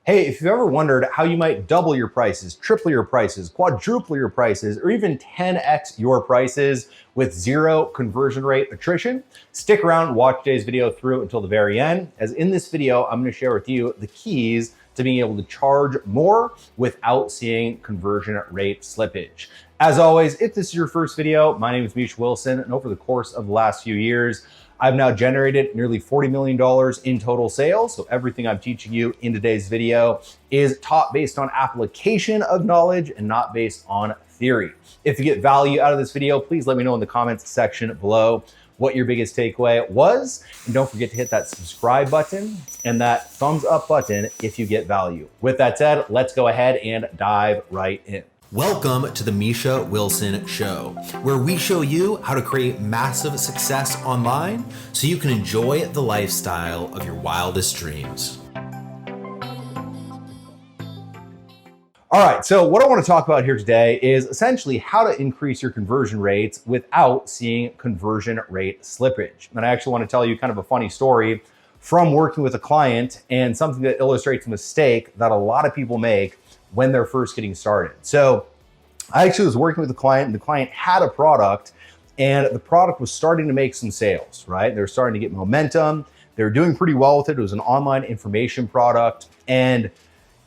Hey, if you've ever wondered how you might double your prices, triple your prices, quadruple your prices, or even 10x your prices with zero conversion rate attrition, stick around and watch today's video through until the very end, as in this video, I'm going to share with you the keys to being able to charge more without seeing conversion rate slippage. As always, if this is your first video, my name is Misha Wilson, and over the course of the last few years, I've now generated nearly $40 million in total sales. So everything I'm teaching you in today's video is taught based on application of knowledge and not based on theory. If you get value out of this video, please let me know in the comments section below what your biggest takeaway was. And don't forget to hit that subscribe button and that thumbs up button if you get value. With that said, let's go ahead and dive right in. Welcome to the Misha Wilson Show, where we show you how to create massive success online so you can enjoy the lifestyle of your wildest dreams. All right, so what I want to talk about here today is essentially how to increase your conversion rates without seeing conversion rate slippage. And I actually want to tell you kind of a funny story from working with a client and something that illustrates a mistake that a lot of people make when they're first getting started. So I actually was working with a client, and the client had a product, and the product was starting to make some sales, right? They were starting to get momentum. They were doing pretty well with it. It was an online information product. And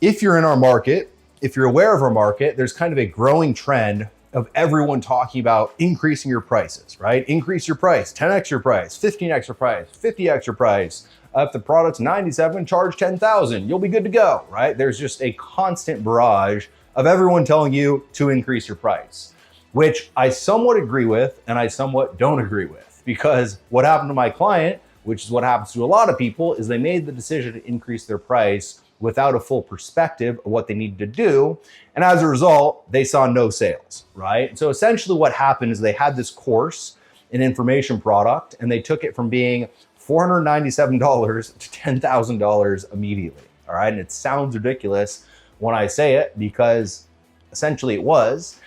if you're in our market, if you're aware of our market, there's kind of a growing trend of everyone talking about increasing your prices, right? Increase your price, 10x your price, 15x your price, 50x your price. If the product's 97, charge 10,000, you'll be good to go, right? There's just a constant barrage of everyone telling you to increase your price, which I somewhat agree with and I somewhat don't agree with, because what happened to my client, which is what happens to a lot of people, is they made the decision to increase their price without a full perspective of what they needed to do. And as a result, they saw no sales, right? So essentially what happened is they had this course, an information product, and they took it from being $497 to $10,000 immediately, all right? And it sounds ridiculous when I say it, because essentially it was.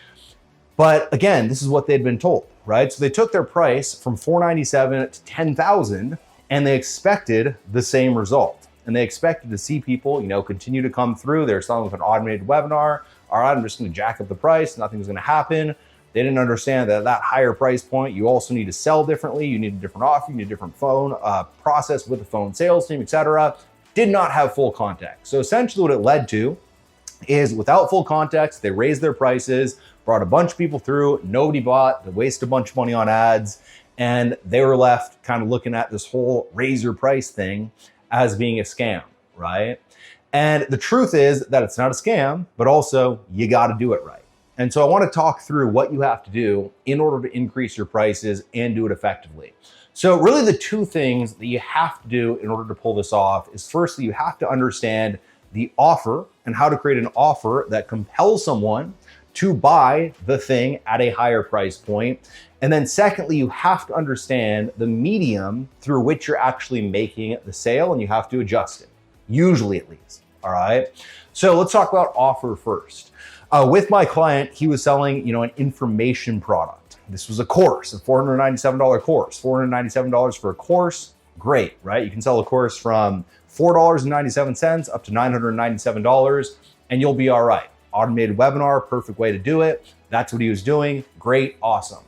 But again, this is what they'd been told, right? So they took their price from $497 to $10,000, and they expected the same result. And they expected to see people, continue to come through. They're selling with an automated webinar. All right, I'm just going to jack up the price. Nothing's going to happen. They didn't understand that at that higher price point, you also need to sell differently. You need a different offer. You need a different phone process with the phone sales team, etc. Did not have full context. So essentially what it led to is, without full context, they raised their prices, brought a bunch of people through, nobody bought, they wasted a bunch of money on ads, and they were left kind of looking at this whole raise your price thing as being a scam, right? And the truth is that it's not a scam, but also you got to do it right. And so I want to talk through what you have to do in order to increase your prices and do it effectively. So really the two things that you have to do in order to pull this off is, firstly, you have to understand the offer and how to create an offer that compels someone to buy the thing at a higher price point. And then secondly, you have to understand the medium through which you're actually making the sale, and you have to adjust it, usually at least, all right? So let's talk about offer first. With my client, he was selling, an information product. This was a course, a $497 course. $497 for a course, great, right? You can sell a course from $4.97 up to $997, and you'll be all right. Automated webinar, perfect way to do it. That's what he was doing. Great, awesome.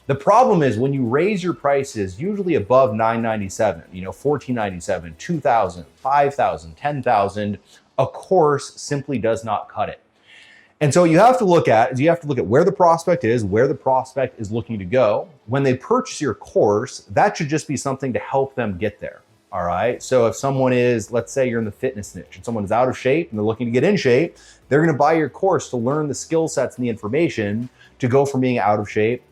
The problem is when you raise your prices, usually above $997, $14.97, $2,000, $5,000, $10,000, a course simply does not cut it. And so you have to look at where the prospect is, where the prospect is looking to go. When they purchase your course, that should just be something to help them get there. All right. So if someone is, let's say you're in the fitness niche and someone is out of shape and they're looking to get in shape, they're going to buy your course to learn the skill sets and the information to go from being out of shape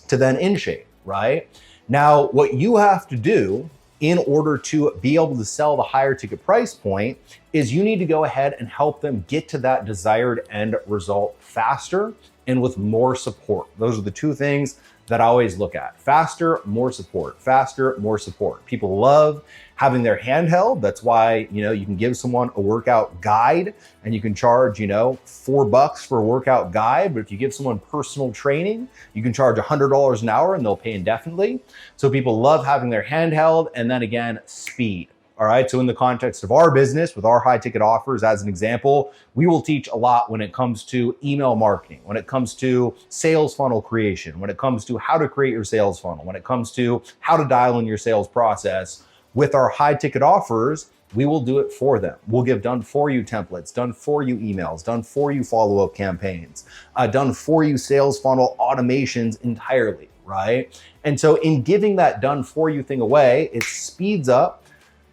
to then in shape, right? Now, what you have to do in order to be able to sell the higher ticket price point is you need to go ahead and help them get to that desired end result faster and with more support. Those are the two things that I always look at. Faster, more support. Faster, more support. People love having their hand held. That's why, you can give someone a workout guide and you can charge, $4 for a workout guide. But if you give someone personal training, you can charge $100 an hour and they'll pay indefinitely. So people love having their hand held. And then again, speed. All right. So in the context of our business, with our high ticket offers, as an example, we will teach a lot when it comes to email marketing, when it comes to sales funnel creation, when it comes to how to create your sales funnel, when it comes to how to dial in your sales process. With our high ticket offers, we will do it for them. We'll give done for you templates, done for you emails, done for you follow-up campaigns, done for you sales funnel automations entirely, right? And so in giving that done for you thing away, it speeds up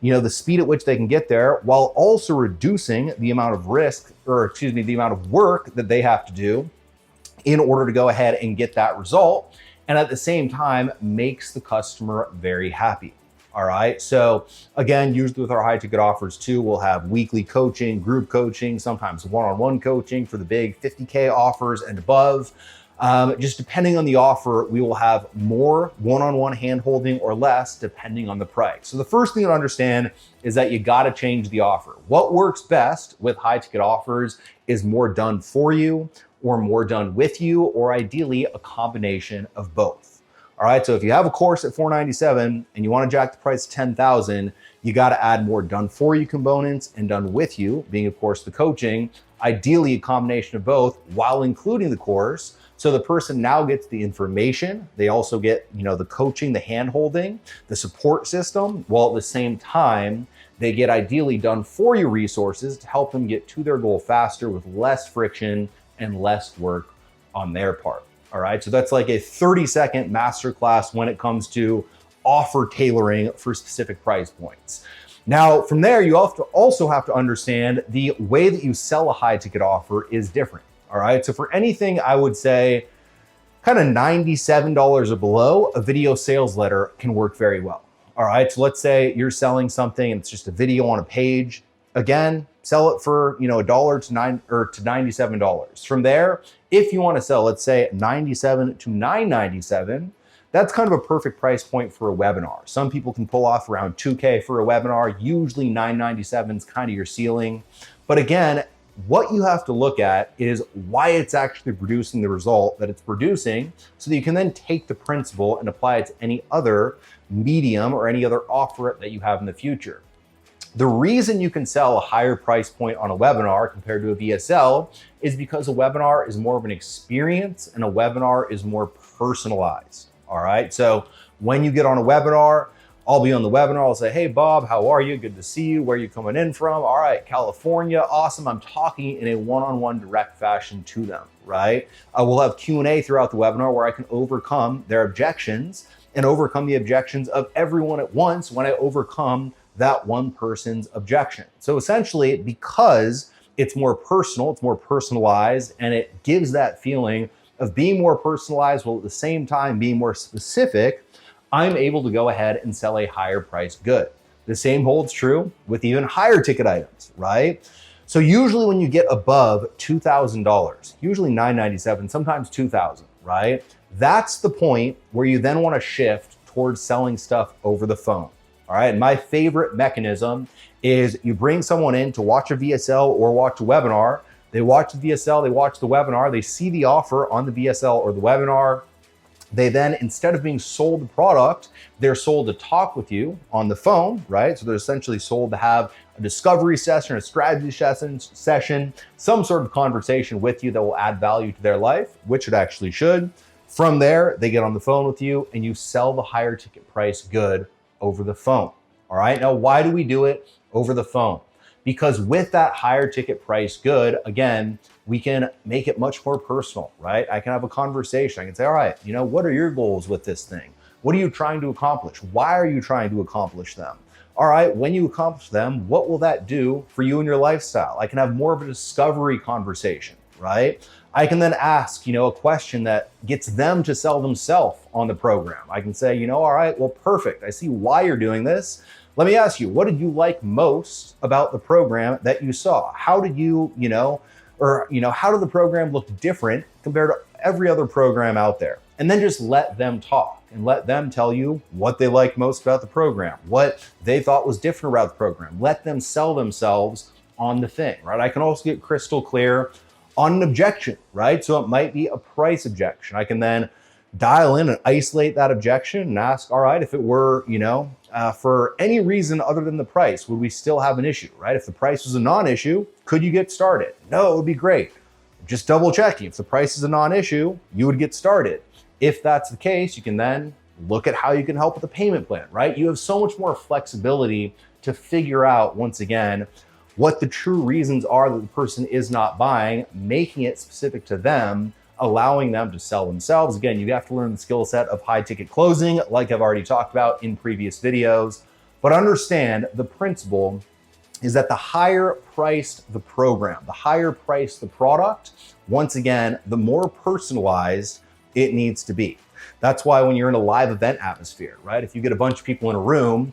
the speed at which they can get there, while also reducing the amount of risk, the amount of work that they have to do in order to go ahead and get that result. And at the same time, makes the customer very happy. All right. So again, usually with our high ticket offers too, we'll have weekly coaching, group coaching, sometimes one-on-one coaching for the big 50K offers and above. Just depending on the offer, we will have more one-on-one hand-holding or less depending on the price. So the first thing to understand is that you got to change the offer. What works best with high ticket offers is more done for you or more done with you, or ideally a combination of both. All right, so if you have a course at $497 and you want to jack the price to $10,000, you got to add more done for you components and done with you, being of course the coaching, ideally a combination of both while including the course. So the person now gets the information. They also get, the coaching, the hand-holding, the support system, while at the same time, they get ideally done for you resources to help them get to their goal faster with less friction and less work on their part. All right, so that's like a 30-second masterclass when it comes to offer tailoring for specific price points. Now, from there, you also have to understand the way that you sell a high ticket offer is different. All right, so for anything, I would say kind of $97 or below, a video sales letter can work very well. All right, so let's say you're selling something and it's just a video on a page. Again, sell it for $1 to $97. From there, if you want to sell, let's say $97 to $997, that's kind of a perfect price point for a webinar. Some people can pull off around $2K for a webinar. Usually $997 is kind of your ceiling. But again, what you have to look at is why it's actually producing the result that it's producing, so that you can then take the principle and apply it to any other medium or any other offer that you have in the future. The reason you can sell a higher price point on a webinar compared to a VSL is because a webinar is more of an experience and a webinar is more personalized. All right. So when you get on a webinar, I'll be on the webinar. I'll say, hey, Bob, how are you? Good to see you. Where are you coming in from? All right, California. Awesome. I'm talking in a one-on-one direct fashion to them, right? We'll have Q&A throughout the webinar where I can overcome their objections and overcome the objections of everyone at once when I overcome that one person's objection. So essentially, because it's more personal, it's more personalized, and it gives that feeling of being more personalized while at the same time being more specific, I'm able to go ahead and sell a higher priced good. The same holds true with even higher ticket items, right? So usually when you get above $2,000, usually $997, sometimes $2,000, right? That's the point where you then want to shift towards selling stuff over the phone. All right, and my favorite mechanism is you bring someone in to watch a VSL or watch a webinar. They watch the VSL, they watch the webinar, they see the offer on the VSL or the webinar. They then, instead of being sold the product, they're sold to talk with you on the phone, right? So they're essentially sold to have a discovery session, a strategy session, some sort of conversation with you that will add value to their life, which it actually should. From there, they get on the phone with you and you sell the higher ticket price good over the phone. All right. Now, why do we do it over the phone? Because with that higher ticket price good, again, we can make it much more personal, right? I can have a conversation. I can say, all right, what are your goals with this thing? What are you trying to accomplish? Why are you trying to accomplish them? All right, when you accomplish them, what will that do for you and your lifestyle? I can have more of a discovery conversation, right? I can then ask, a question that gets them to sell themselves on the program. I can say, all right, well, perfect. I see why you're doing this. Let me ask you, what did you like most about the program that you saw? How did you, how did the program look different compared to every other program out there? And then just let them talk and let them tell you what they liked most about the program, what they thought was different about the program. Let them sell themselves on the thing, right? I can also get crystal clear on an objection, right? So it might be a price objection. I can then dial in and isolate that objection and ask, all right, if it were, for any reason other than the price, would we still have an issue, right? If the price was a non-issue, could you get started? No, it would be great. Just double checking. If the price is a non-issue, you would get started. If that's the case, you can then look at how you can help with the payment plan, right? You have so much more flexibility to figure out, once again, what the true reasons are that the person is not buying, making it specific to them, allowing them to sell themselves. Again, you have to learn the skill set of high ticket closing, like I've already talked about in previous videos. But understand the principle is that the higher priced the program, the higher priced the product, once again, the more personalized it needs to be. That's why when you're in a live event atmosphere, right? If you get a bunch of people in a room,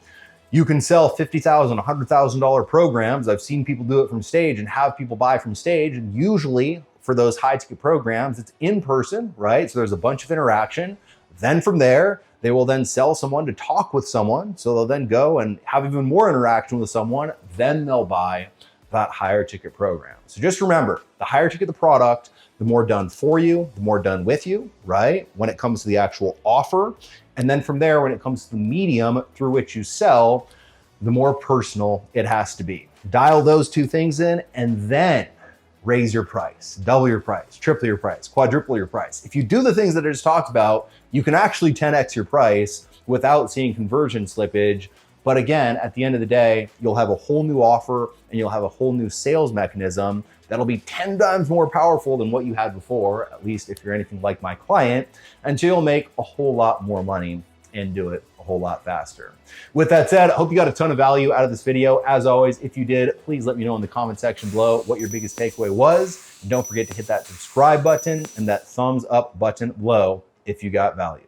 you can sell $50,000, $100,000 programs. I've seen people do it from stage and have people buy from stage. And usually for those high ticket programs, it's in person, right? So there's a bunch of interaction. Then from there, they will then sell someone to talk with someone. So they'll then go and have even more interaction with someone. Then they'll buy that higher ticket program. So just remember, the higher ticket the product, the more done for you, the more done with you, right? When it comes to the actual offer. And then from there, when it comes to the medium through which you sell, the more personal it has to be. Dial those two things in and then raise your price, double your price, triple your price, quadruple your price. If you do the things that I just talked about, you can actually 10x your price without seeing conversion slippage. But again, at the end of the day, you'll have a whole new offer and you'll have a whole new sales mechanism that'll be 10 times more powerful than what you had before, at least if you're anything like my client, and so you'll make a whole lot more money and do it a whole lot faster. With that said, I hope you got a ton of value out of this video. As always, if you did, please let me know in the comment section below what your biggest takeaway was. And don't forget to hit that subscribe button and that thumbs up button below if you got value.